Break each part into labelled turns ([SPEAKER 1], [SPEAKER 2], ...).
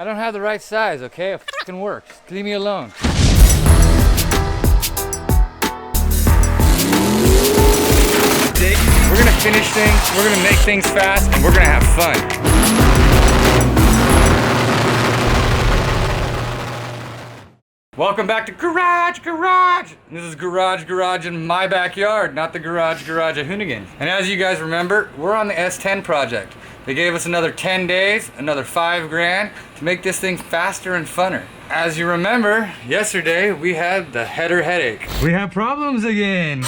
[SPEAKER 1] I don't have the right size, okay? It fucking works. Leave me alone. We're gonna finish things, we're gonna make things fast, and we're gonna have fun. Welcome back to Garage. This is Garage in my backyard, not the Garage at Hoonigan. And as you guys remember, we're on the S10 project. They gave us another 10 days, another $5 grand to make this thing faster and funner. As you remember, yesterday we had the header headache. We have problems again.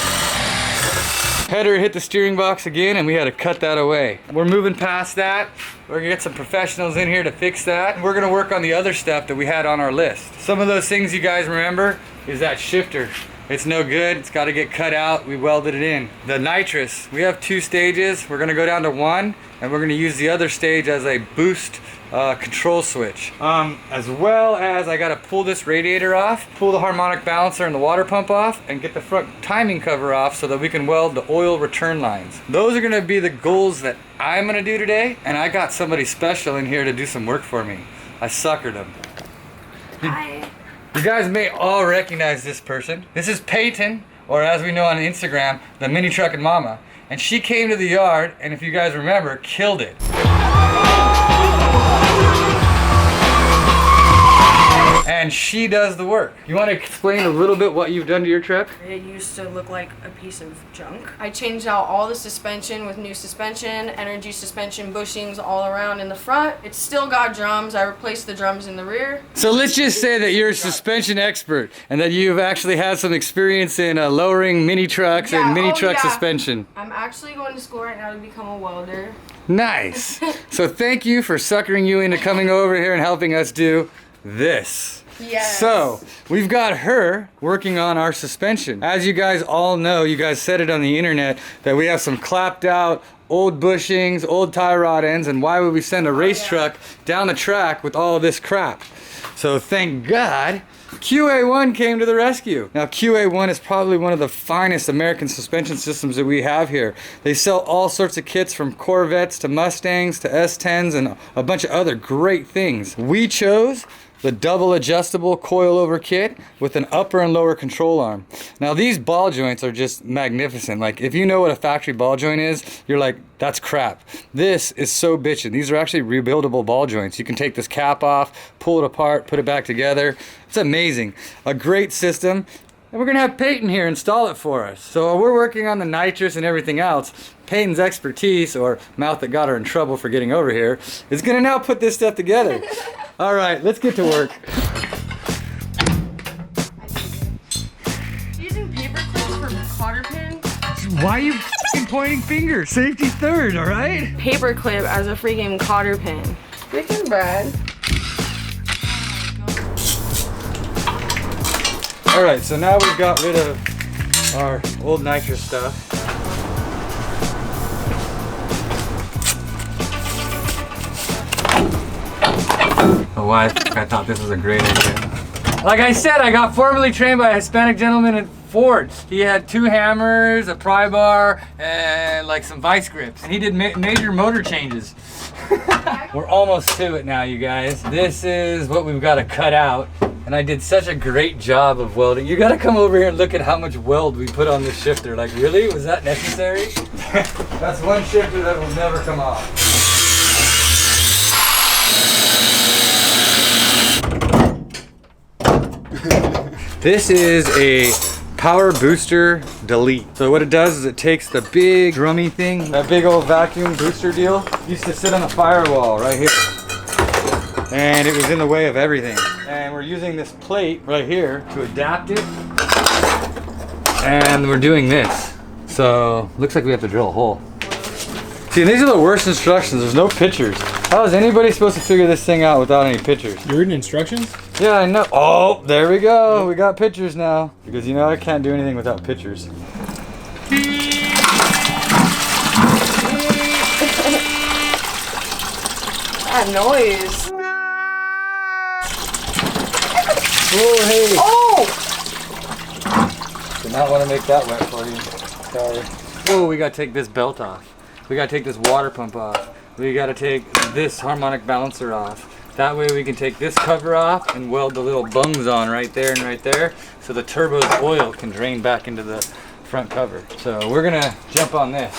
[SPEAKER 1] Header hit the steering box again and we had to cut that away. We're moving past that. We're gonna get some professionals in here to fix that. We're gonna work on the other stuff that we had on our list. Some of those things you guys remember is that shifter. It's no good, it's gotta get cut out. We welded it in. The nitrous, we have 2 stages. We're gonna go down to 1 and we're gonna use the other stage as a boost control switch. As well as I gotta pull this radiator off, pull the harmonic balancer and the water pump off, and get the front timing cover off so that we can weld the oil return lines. Those are gonna be the goals that I'm gonna do today, and I got somebody special in here to do some work for me. I suckered him.
[SPEAKER 2] Hi.
[SPEAKER 1] You guys may all recognize this person. This is Peyton, or as we know on Instagram, the Mini Truckin' Mama. And she came to the yard, and if you guys remember, killed it. And she does the work. You want to explain a little bit what you've done to your truck?
[SPEAKER 2] It used to look like a piece of junk. I changed out all the suspension with new suspension, energy suspension bushings all around in the front. It's still got drums. I replaced the drums in the rear.
[SPEAKER 1] So let's just say that you're a suspension expert and that you've actually had some experience in lowering mini trucks and mini truck suspension.
[SPEAKER 2] I'm actually going to school right now to become a welder.
[SPEAKER 1] Nice. So thank you for suckering you into coming over here and helping us do this.
[SPEAKER 2] Yes.
[SPEAKER 1] So, we've got her working on our suspension. As you guys all know, you guys said it on the internet, that we have some clapped out old bushings, old tie rod ends, and why would we send a race truck down the track with all of this crap? So thank God, QA1 came to the rescue. Now QA1 is probably one of the finest American suspension systems that we have here. They sell all sorts of kits from Corvettes to Mustangs to S10s and a bunch of other great things. We chose the double adjustable coilover kit with an upper and lower control arm. Now these ball joints are just magnificent. Like if you know what a factory ball joint is, you're like, that's crap. This is so bitchin'. These are actually rebuildable ball joints. You can take this cap off, pull it apart, put it back together. It's amazing. A great system. And we're gonna have Peyton here install it for us. So while we're working on the nitrous and everything else, Peyton's expertise, or mouth that got her in trouble for getting over here, is gonna now put this stuff together. All right, let's get to work.
[SPEAKER 2] Using paper clips for cotter pins.
[SPEAKER 1] Why are you pointing fingers? Safety third, all right?
[SPEAKER 2] Paper clip as a freaking cotter pin. Freaking Brad.
[SPEAKER 1] All right, so now we've got rid of our old nitrous stuff. Oh, why I thought this was a great idea. Like I said, I got formally trained by a Hispanic gentleman at Ford. He had 2 hammers, a pry bar, and like some vice grips. And he did major motor changes. We're almost to it now, you guys. This is what we've got to cut out. And I did such a great job of welding. You gotta come over here and look at how much weld we put on this shifter. Like, really? Was that necessary? That's one shifter that will never come off. This is a power booster delete. So what it does is it takes the big drummy thing, that big old vacuum booster deal, used to sit on the firewall right here. And it was in the way of everything. And we're using this plate right here to adapt it. And we're doing this. So, looks like we have to drill a hole. See, these are the worst instructions. There's no pictures. How is anybody supposed to figure this thing out without any pictures?
[SPEAKER 3] You're reading instructions?
[SPEAKER 1] Yeah, I know. Oh, there we go. We got pictures now. Because you know I can't do anything without pictures.
[SPEAKER 2] That noise.
[SPEAKER 1] Oh, hey.
[SPEAKER 2] Oh!
[SPEAKER 1] Did not want to make that wet for you. Sorry. Whoa, we gotta take this belt off. We gotta take this water pump off. We gotta take this harmonic balancer off. That way we can take this cover off and weld the little bungs on right there and right there, so the turbo's oil can drain back into the front cover. So we're gonna jump on this.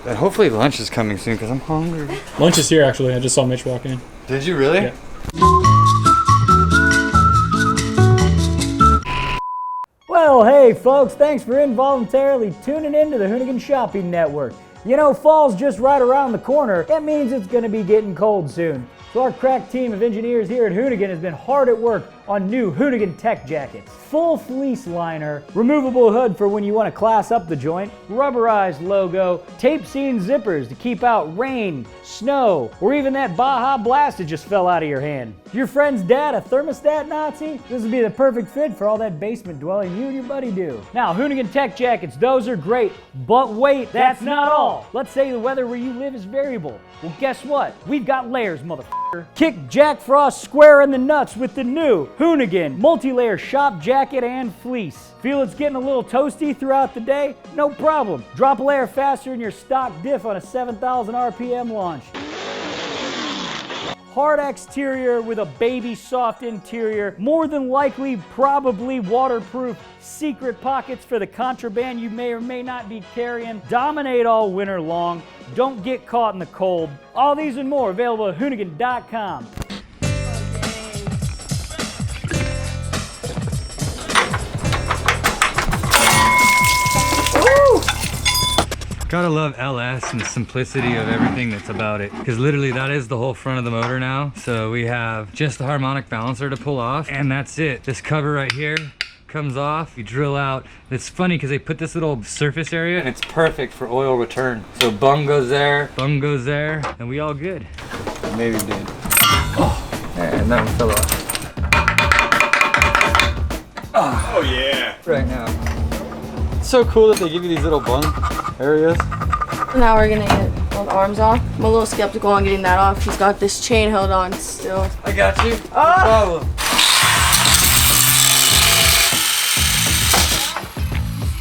[SPEAKER 1] And hopefully lunch is coming soon because I'm hungry.
[SPEAKER 3] Lunch is here actually. I just saw Mitch walk in.
[SPEAKER 1] Did you really?
[SPEAKER 3] Yeah.
[SPEAKER 4] Well, hey folks, thanks for involuntarily tuning into the Hoonigan Shopping Network. You know, fall's just right around the corner. That means it's gonna be getting cold soon. So our crack team of engineers here at Hoonigan has been hard at work on new Hoonigan tech jackets. Full fleece liner, removable hood for when you want to class up the joint, rubberized logo, tape seam zippers to keep out rain, snow, or even that Baja Blast that just fell out of your hand. If your friend's dad a thermostat Nazi, this would be the perfect fit for all that basement dwelling you and your buddy do. Now, Hoonigan tech jackets, those are great, but wait, that's not all. Let's say the weather where you live is variable. Well, guess what? We've got layers, motherfucker. Kick Jack Frost square in the nuts with the new Hoonigan multi-layer shop jacket and fleece. Feel it's getting a little toasty throughout the day? No problem. Drop a layer faster in your stock diff on a 7,000 RPM launch. Hard exterior with a baby soft interior, more than likely probably waterproof, secret pockets for the contraband you may or may not be carrying, dominate all winter long, don't get caught in the cold. All these and more available at Hoonigan.com.
[SPEAKER 1] Gotta love LS and the simplicity of everything that's about it. Because literally that is the whole front of the motor now. So we have just the harmonic balancer to pull off and that's it. This cover right here comes off, you drill out. It's funny because they put this little surface area and it's perfect for oil return. So bung goes there, and we all good. Maybe did. Oh, and that one fell off.
[SPEAKER 5] Oh yeah.
[SPEAKER 1] Right now. It's so cool that they give you these little bung areas.
[SPEAKER 2] Now we're gonna get all the arms off. I'm a little skeptical on getting that off. He's got this chain held on still.
[SPEAKER 1] I got you. No problem.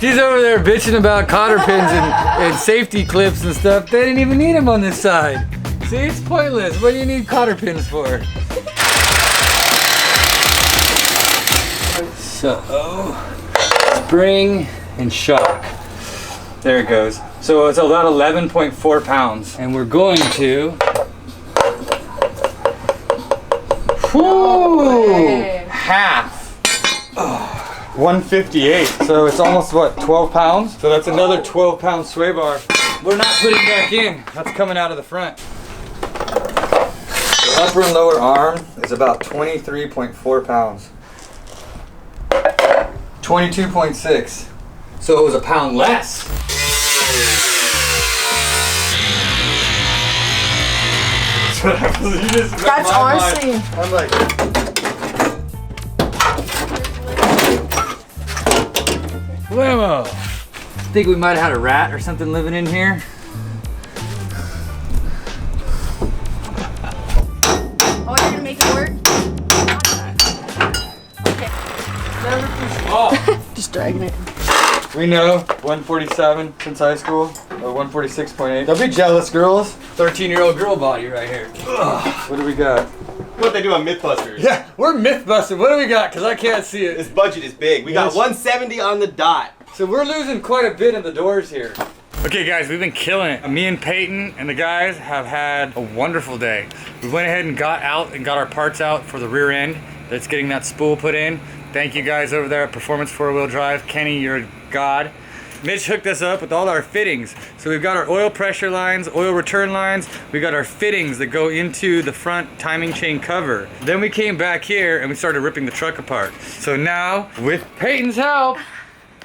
[SPEAKER 1] He's over there bitching about cotter pins and safety clips and stuff. They didn't even need them on this side. See, it's pointless. What do you need cotter pins for? So, spring and shock. There it goes. So it's about 11.4 pounds. And we're going to... Whoo! Half. 158. So it's almost what, 12 pounds? So that's another 12-pound sway bar. We're not putting back in. That's coming out of the front. The upper and lower arm is about 23.4 pounds. 22.6. So it was a pound less.
[SPEAKER 2] That's honestly.
[SPEAKER 1] I'm like. Blammo. I think we might have had a rat or something living in here.
[SPEAKER 2] Oh, you're gonna make it work? Okay.
[SPEAKER 1] Oh.
[SPEAKER 2] Just dragging it.
[SPEAKER 1] We know 147 since high school, or 146.8. Don't be jealous, girls. 13-year-old girl body right here. Ugh. What do we got?
[SPEAKER 5] What they do on Mythbusters.
[SPEAKER 1] Yeah, we're myth busting. What do we got? Because I can't see it.
[SPEAKER 5] This budget is big. We got 170 on the dot.
[SPEAKER 1] So we're losing quite a bit in the doors here. Okay guys, we've been killing it. Me and Peyton and the guys have had a wonderful day. We went ahead and got out and got our parts out for the rear end. That's getting that spool put in. Thank you guys over there at Performance 4-Wheel Drive. Kenny, you're a god. Mitch hooked us up with all our fittings. So we've got our oil pressure lines, oil return lines. We got our fittings that go into the front timing chain cover. Then we came back here and we started ripping the truck apart. So now, with Peyton's help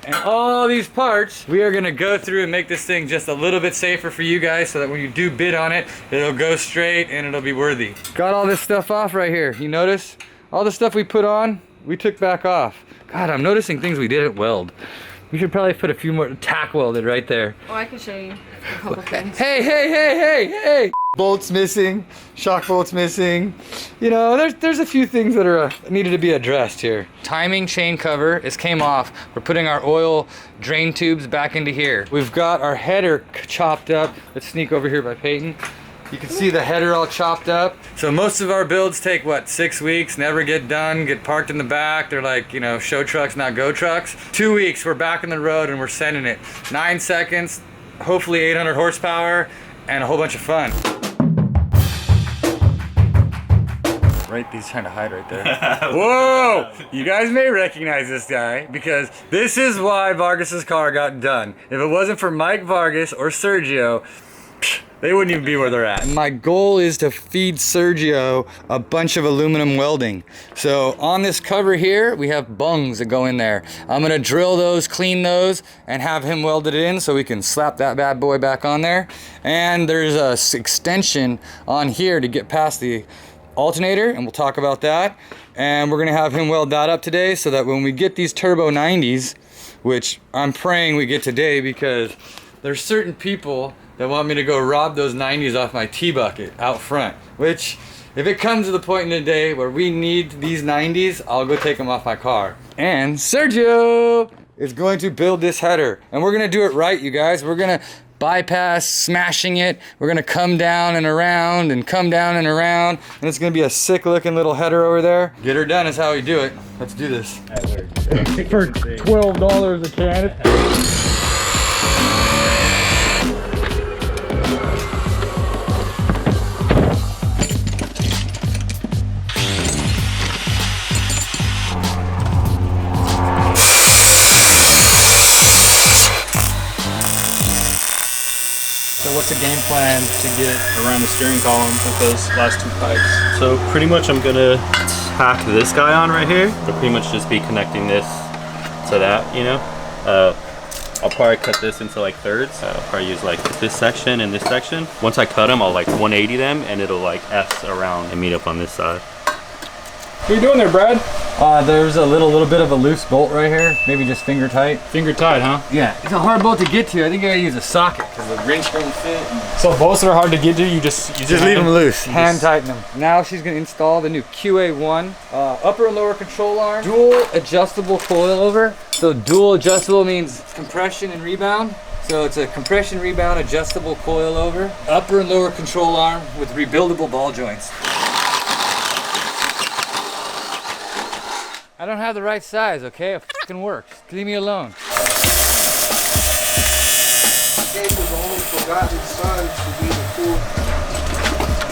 [SPEAKER 1] and all these parts, we are gonna go through and make this thing just a little bit safer for you guys so that when you do bid on it, it'll go straight and it'll be worthy. Got all this stuff off right here. You notice? All the stuff we put on, we took back off. God, I'm noticing things we didn't weld. We should probably put a few more tack welded right there.
[SPEAKER 2] Oh, I can show you a couple things.
[SPEAKER 1] Hey! Bolts missing, shock bolts missing. You know, there's a few things that are needed to be addressed here. Timing chain cover is came off. We're putting our oil drain tubes back into here. We've got our header chopped up. Let's sneak over here by Peyton. You can see the header all chopped up. So most of our builds take, what, 6 weeks, never get done, get parked in the back. They're like, you know, show trucks, not go trucks. 2 weeks, we're back on the road and we're sending it. 9 seconds, hopefully 800 horsepower, and a whole bunch of fun. Right, he's trying to hide right there. Whoa! You guys may recognize this guy because this is why Vargas's car got done. If it wasn't for Mike Vargas or Sergio, they wouldn't even be where they're at. My goal is to feed Sergio a bunch of aluminum welding. So on this cover here, we have bungs that go in there. I'm gonna drill those, clean those, and have him weld it in so we can slap that bad boy back on there. And there's a extension on here to get past the alternator, and we'll talk about that. And we're gonna have him weld that up today so that when we get these turbo 90s, which I'm praying we get today because there's certain people that want me to go rob those 90s off my T-bucket out front, which if it comes to the point in the day where we need these 90s, I'll go take them off my car. And Sergio is going to build this header, and we're gonna do it right, you guys. We're gonna bypass smashing it. We're gonna come down and around and come down and around, and it's gonna be a sick looking little header over there. Get her done is how we do it. Let's do this.
[SPEAKER 3] For $12 a can. So what's the game plan to get around the steering column with those last 2 pipes?
[SPEAKER 6] So pretty much I'm gonna tack this guy on right here. I'll pretty much just be connecting this to that, you know. I'll probably cut this into like thirds. I'll probably use like this section and this section. Once I cut them, I'll like 180 them and it'll like S around and meet up on this side.
[SPEAKER 3] What are you doing there, Brad?
[SPEAKER 1] There's a little bit of a loose bolt right here. Maybe just finger tight.
[SPEAKER 3] Finger tight, huh?
[SPEAKER 1] Yeah, it's a hard bolt to get to. I think I gotta use a socket because the wrench don't fit.
[SPEAKER 3] So bolts that are hard to get to, you just
[SPEAKER 1] Leave them loose. Hand tighten them. Now she's gonna install the new QA1 upper and lower control arm, dual adjustable coilover. So dual adjustable means compression and rebound. So it's a compression rebound adjustable coilover, upper and lower control arm with rebuildable ball joints. I don't have the right size, okay? It fucking works. Leave me alone.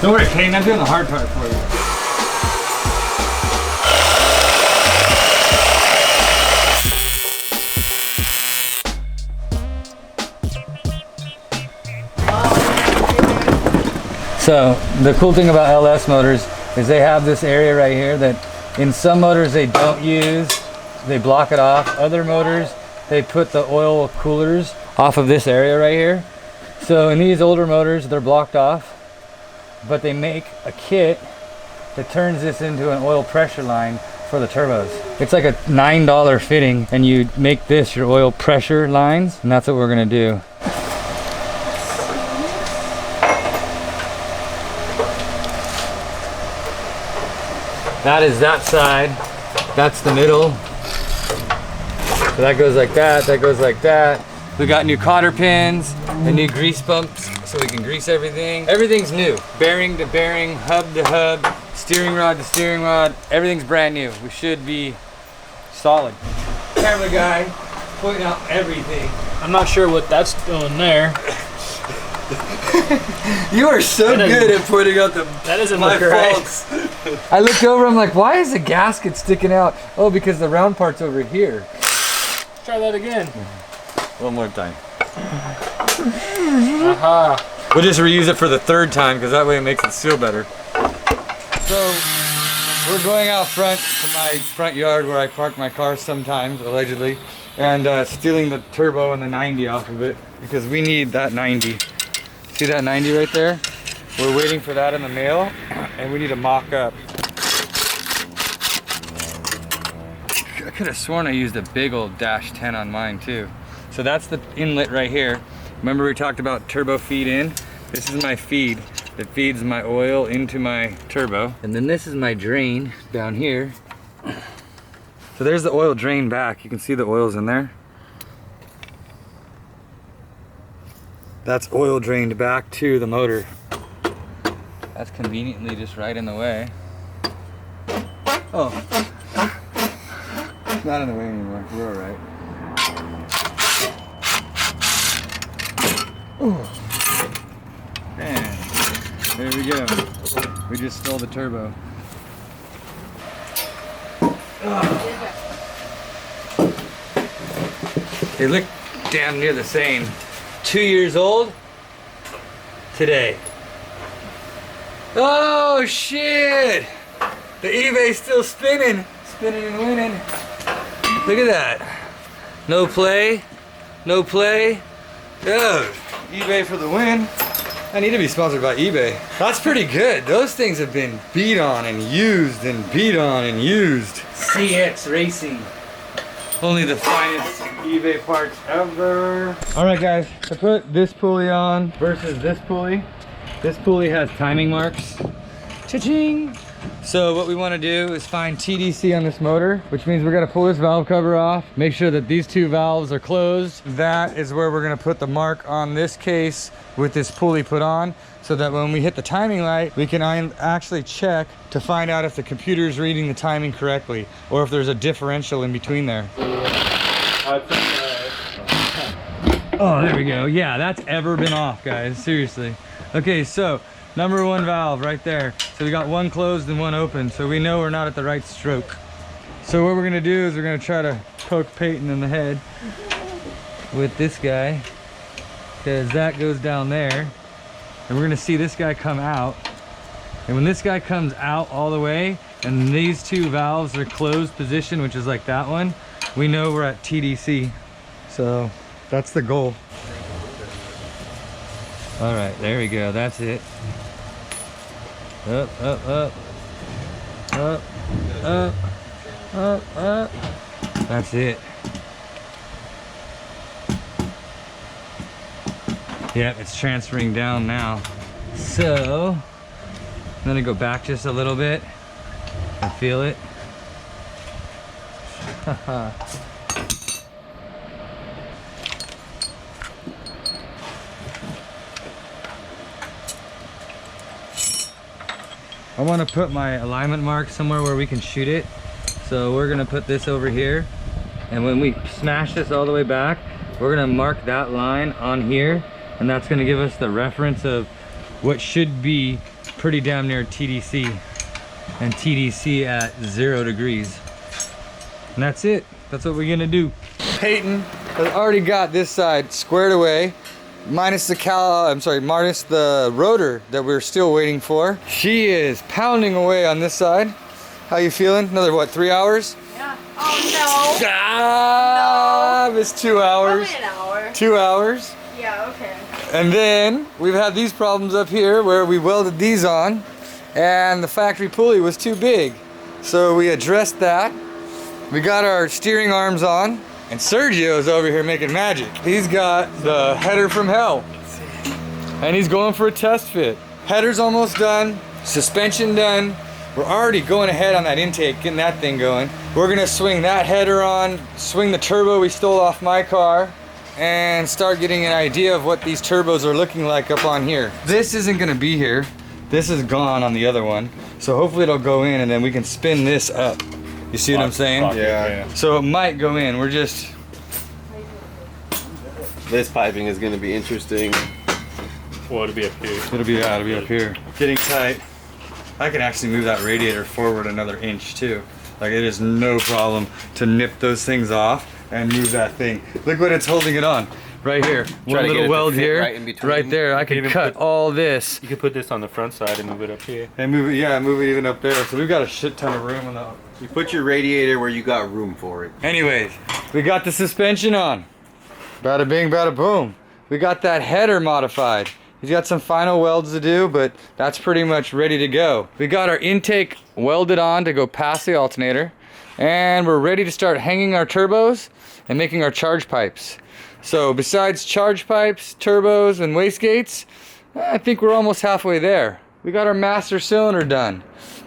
[SPEAKER 1] Don't worry, Kane, I'm doing the hard part for you. So, the cool thing about LS motors is they have this area right here that in some motors they don't use, they block it off. Other motors, they put the oil coolers off of this area right here. So in these older motors, they're blocked off, but they make a kit that turns this into an oil pressure line for the turbos. It's like a $9 fitting, and you make this your oil pressure lines, and that's what we're gonna do. That is that side, that's the middle. So that goes like that goes like that. We got new cotter pins, and new grease pumps so we can grease everything. Everything's new, bearing to bearing, hub to hub, steering rod to steering rod, everything's brand new. We should be solid. Camera guy pointing out everything.
[SPEAKER 3] I'm not sure what that's doing there.
[SPEAKER 1] You are so good at pointing out
[SPEAKER 3] That doesn't
[SPEAKER 1] my
[SPEAKER 3] look right.
[SPEAKER 1] faults. I looked over, I'm like, why is the gasket sticking out? Oh, because the round part's over here.
[SPEAKER 3] Try that again.
[SPEAKER 1] One more time.
[SPEAKER 3] Aha.
[SPEAKER 1] We'll just reuse it for the third time because that way it makes it seal better. So we're going out front to my front yard where I park my car sometimes, allegedly, and stealing the turbo and the 90 off of it because we need that 90. See that 90 right there? We're waiting for that in the mail, and we need a mock up. I could have sworn I used a big old dash 10 on mine too. So that's the inlet right here. Remember we talked about turbo feed in? This is my feed that feeds my oil into my turbo. And then this is my drain down here. So there's the oil drain back. You can see the oil's in there. That's oil drained back to the motor. That's conveniently just right in the way. Oh. It's not in the way anymore. We're alright. And there we go. We just stole the turbo. They look damn near the same. 2 years old today. Oh shit! The eBay's still spinning. Spinning and winning. Look at that. No play. No play. Dude, eBay for the win. I need to be sponsored by eBay. That's pretty good. Those things have been beat on and used and beat on and used. CX Racing. Only the finest eBay parts ever. All right guys, to put this pulley on versus this pulley has timing marks. Cha-ching! So what we want to do is find TDC on this motor, which means we're going to pull this valve cover off, make sure that these two valves are closed. That is where we're going to put the mark on this case with this pulley put on, so that when we hit the timing light, we can actually check to find out if the computer is reading the timing correctly or if there's a differential in between there. Oh, there we go. Yeah, that's ever been off, guys. Seriously. Okay, so number one valve right there. So we got one closed and one open, so we know we're not at the right stroke. So what we're gonna do is we're gonna try to poke Peyton in the head with this guy, because that goes down there. And we're gonna see this guy come out. And when this guy comes out all the way, and these two valves are closed position, which is like that one, we know we're at TDC. So that's the goal. All right, there we go, that's it. Up, up, up. Up, up, up, up. That's it. Yep, it's transferring down now. So, I'm gonna go back just a little bit and feel it. I want to put my alignment mark somewhere where we can shoot it. So we're gonna put this over here. And when we smash this all the way back, we're gonna mark that line on here. And that's gonna give us the reference of what should be pretty damn near TDC. And TDC at 0 degrees. And that's it. That's what we're gonna do. Peyton has already got this side squared away. Minus the rotor that we're still waiting for. She is pounding away on this side. How you feeling? Another what, 3 hours?
[SPEAKER 2] Yeah. Oh no.
[SPEAKER 1] Ah, no. It's 2 hours.
[SPEAKER 2] Probably an hour.
[SPEAKER 1] 2 hours.
[SPEAKER 2] Yeah, okay.
[SPEAKER 1] And then we've had these problems up here where we welded these on and the factory pulley was too big. So we addressed that. We got our steering arms on. And Sergio's over here making magic. He's got the header from hell. And he's going for a test fit. Header's almost done, suspension done. We're already going ahead on that intake, getting that thing going. We're gonna swing that header on, swing the turbo we stole off my car, and start getting an idea of what these turbos are looking like up on here. This isn't gonna be here. This is gone on the other one. So hopefully it'll go in and then we can spin this up. You see what I'm saying?
[SPEAKER 5] Yeah.
[SPEAKER 1] So it might go in. We're just...
[SPEAKER 5] This piping is going to be interesting.
[SPEAKER 3] Well, it'll be up here.
[SPEAKER 1] It'll be up here. Getting tight. I can actually move that radiator forward another inch too. Like it is no problem to nip those things off and move that thing. Look what it's holding it on. Right here. One little weld here. Right there. I can cut all this.
[SPEAKER 3] You can put this on the front side and move it up here.
[SPEAKER 1] And move it, yeah, move it even up there. So we've got a shit ton of room on the...
[SPEAKER 5] You put your radiator where you got room for it.
[SPEAKER 1] Anyways, we got the suspension on. Bada bing, bada boom. We got that header modified. He's got some final welds to do, but that's pretty much ready to go. We got our intake welded on to go past the alternator. And we're ready to start hanging our turbos and making our charge pipes. So besides charge pipes, turbos, and wastegates, I think we're almost halfway there. We got our master cylinder done.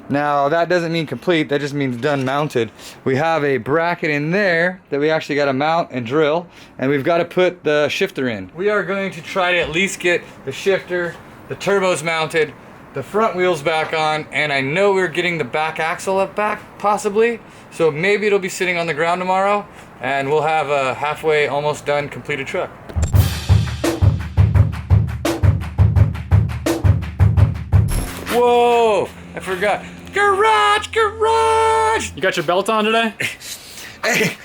[SPEAKER 1] Now that doesn't mean complete, that just means done mounted. We have a bracket in there that we actually got to mount and drill, and we've got to put the shifter in. We are going to try to at least get the shifter, the turbos mounted, the front wheels back on, and I know we're getting the back axle up back, possibly. So maybe it'll be sitting on the ground tomorrow, and we'll have a halfway, almost done, completed truck. Whoa, I forgot. Garage!
[SPEAKER 3] You got your belt on today?
[SPEAKER 1] Hey,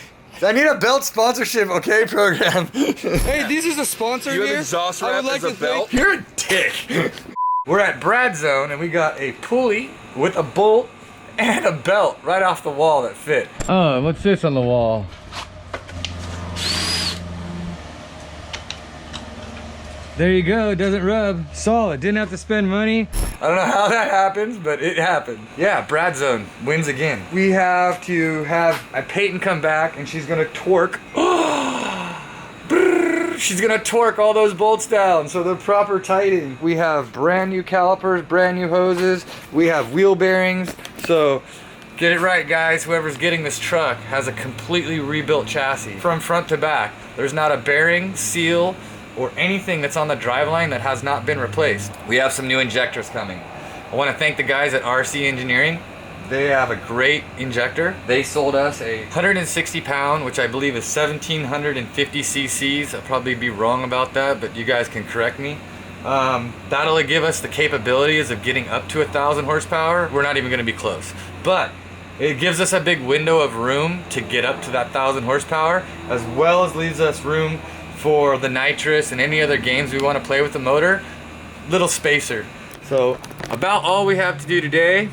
[SPEAKER 1] I need a belt sponsorship, okay, program. Hey, this is a sponsor
[SPEAKER 5] You have
[SPEAKER 1] here.
[SPEAKER 5] exhaust
[SPEAKER 1] I would
[SPEAKER 5] wrap
[SPEAKER 1] like
[SPEAKER 5] as a
[SPEAKER 1] to
[SPEAKER 5] belt?
[SPEAKER 1] thank- You're a dick. We're at Brad Zone, and we got a pulley with a bolt and a belt right off the wall that fit. Oh, what's this on the wall? There you go, it doesn't rub. Solid, didn't have to spend money. I don't know how that happens, but it happened. Yeah, Brad Zone wins again. We have to have Peyton come back, and she's gonna torque. She's gonna torque all those bolts down, so they're proper tighting. We have brand new calipers, brand new hoses. We have wheel bearings, so get it right, guys. Whoever's getting this truck has a completely rebuilt chassis from front to back. There's not a bearing, seal, or anything that's on the driveline that has not been replaced. We have some new injectors coming. I want to thank the guys at RC Engineering. They have a great injector. They sold us a 160 pound, which I believe is 1750 cc's. I'll probably be wrong about that, but you guys can correct me. That'll give us the capabilities of getting up to 1,000 horsepower. We're not even gonna be close. But it gives us a big window of room to get up to that 1,000 horsepower, as well as leaves us room for the nitrous and any other games we want to play with the motor. Little spacer. So about all we have to do today,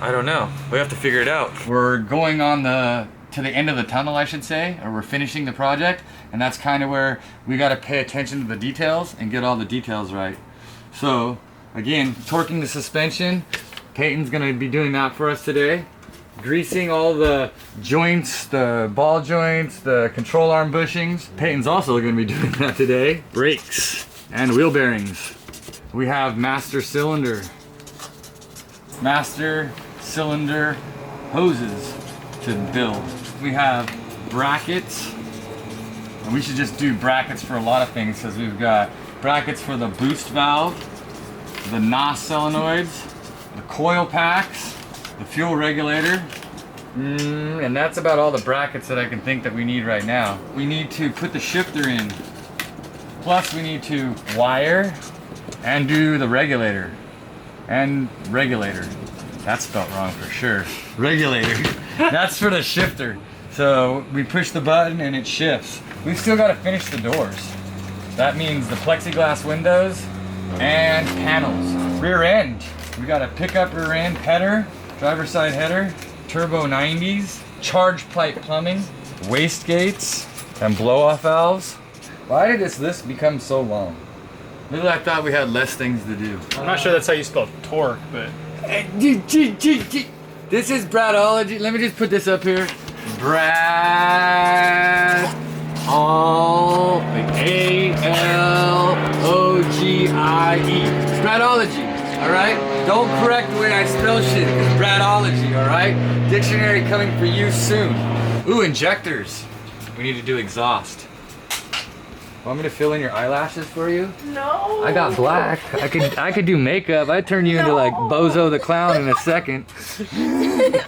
[SPEAKER 1] I don't know. We have to figure it out. We're going on to the end of the tunnel, I should say, or we're finishing the project, and that's kind of where we got to pay attention to the details and get all the details right. So again, torquing the suspension. Peyton's gonna be doing that for us today. Greasing all the joints, the ball joints, the control arm bushings. Peyton's also going to be doing that today. Brakes and wheel bearings. We have master cylinder hoses to build. We have brackets, and we should just do brackets for a lot of things because we've got brackets for the boost valve, the NOS solenoids, the coil packs, the fuel regulator, and that's about all the brackets that I can think that we need right now. We need to put the shifter in, plus we need to wire and do the regulator. That's spelled wrong for sure. Regulator. That's for the shifter. So we push the button and it shifts. We've still got to finish the doors. That means the plexiglass windows and panels. Rear end. We got a pickup rear end header, driver's side header, turbo 90s, charge pipe plumbing, waste gates, and blow-off valves. Why did this list become so long? Maybe I thought we had less things to do.
[SPEAKER 3] I'm not sure that's how you spell torque, but
[SPEAKER 1] This is Bradology. Let me just put this up here. Brad all A-L-O-G-I-E. Bradology. All right? Don't correct the way I spell shit. It's Bradology, all right? Dictionary coming for you soon. Ooh, injectors. We need to do exhaust. Want me to fill in your eyelashes for you?
[SPEAKER 2] No.
[SPEAKER 1] I got black. I could do makeup. I'd turn you into like Bozo the Clown in a second.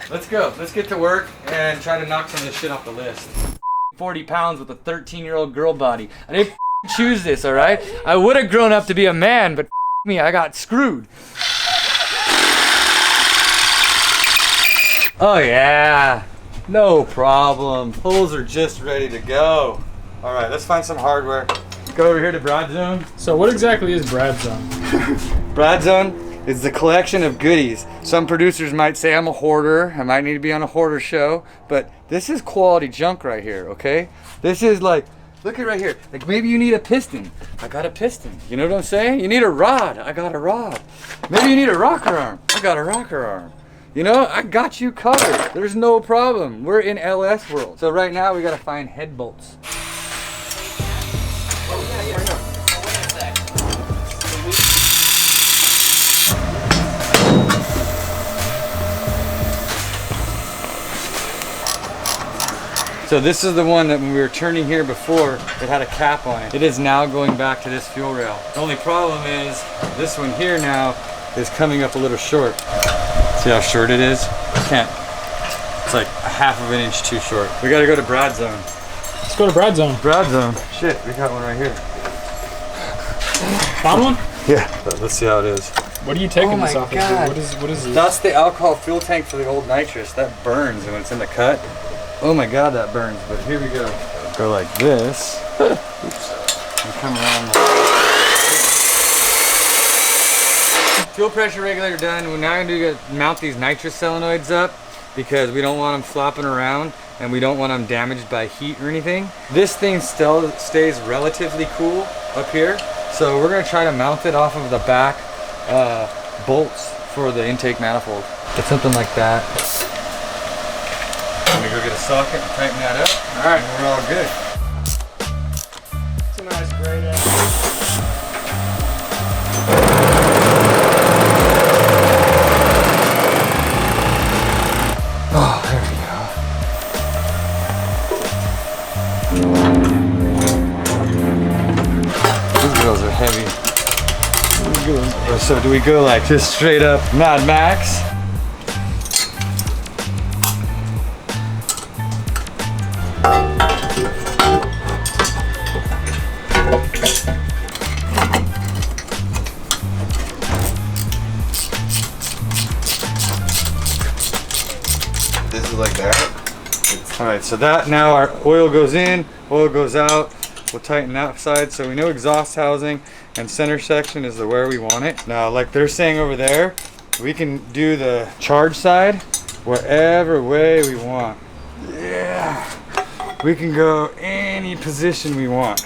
[SPEAKER 1] Let's go. Let's get to work and try to knock some of this shit off the list. 40 pounds with a 13-year-old girl body. I didn't choose this, all right? I would have grown up to be a man, but me, I got screwed. Oh yeah, no problem. Holes are just ready to go. All right, let's find some hardware. Go over here to Brad Zone.
[SPEAKER 3] so what exactly is Brad Zone?
[SPEAKER 1] Brad Zone is the collection of goodies. Some producers might say I'm a hoarder. I might need to be on a hoarder show, but this is quality junk right here, okay? This is like, look at right here. Like maybe you need a piston. I got a piston. You know what I'm saying? You need a rod. I got a rod. Maybe you need a rocker arm. I got a rocker arm. You know, I got you covered. There's no problem. We're in LS world. So right now we gotta find head bolts. So this is the one that when we were turning here before, it had a cap on it. It is now going back to this fuel rail. The only problem is this one here now is coming up a little short. See how short it is? Can't. It's like a half of an inch too short. We gotta go to Brad's zone.
[SPEAKER 3] Let's go to Brad's zone.
[SPEAKER 1] Brad's zone. Shit, we got one right here.
[SPEAKER 3] Found one?
[SPEAKER 1] Yeah. Let's see how it is.
[SPEAKER 3] What are you taking
[SPEAKER 1] Oh my
[SPEAKER 3] this off
[SPEAKER 1] God.
[SPEAKER 3] of? What is this?
[SPEAKER 1] That's the alcohol fuel tank for the old nitrous. That burns when it's in the cut. Oh my God, that burns. But here we go. Go like this. Oops. And come around. Fuel pressure regulator done. We're now going to mount these nitrous solenoids up because we don't want them flopping around and we don't want them damaged by heat or anything. This thing still stays relatively cool up here. So we're going to try to mount it off of the back bolts for the intake manifold. Get something like that. I'm going to go get a socket and tighten that up. All right, we're all good.
[SPEAKER 3] It's a nice gray day.
[SPEAKER 1] Oh, there we go. These girls are heavy. So do we go like just straight up Mad Max?
[SPEAKER 5] This is like that.
[SPEAKER 1] All right, so that now our oil goes in, oil goes out. We'll tighten that side so we know exhaust housing and center section is where we want it. Now, like they're saying over there, we can do the charge side whatever way we want. Yeah, we can go any position we want.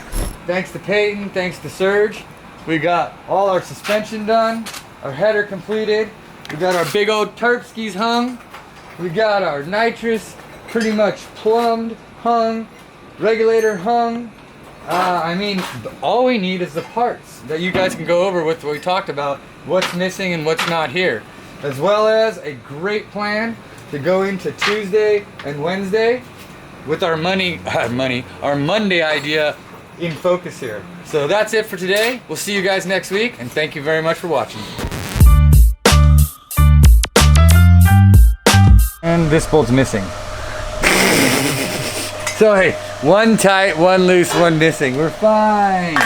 [SPEAKER 1] Thanks to Peyton, thanks to Serge, we got all our suspension done, our header completed, we got our big old Terpskis hung, we got our nitrous pretty much plumbed, hung, regulator hung. I mean, all we need is the parts that you guys can go over with what we talked about, what's missing and what's not here, as well as a great plan to go into Tuesday and Wednesday with our Monday idea in focus here. So that's it for today. We'll see you guys next week, and thank you very much for watching. And this bolt's missing. So hey, one tight, one loose, one missing. We're fine.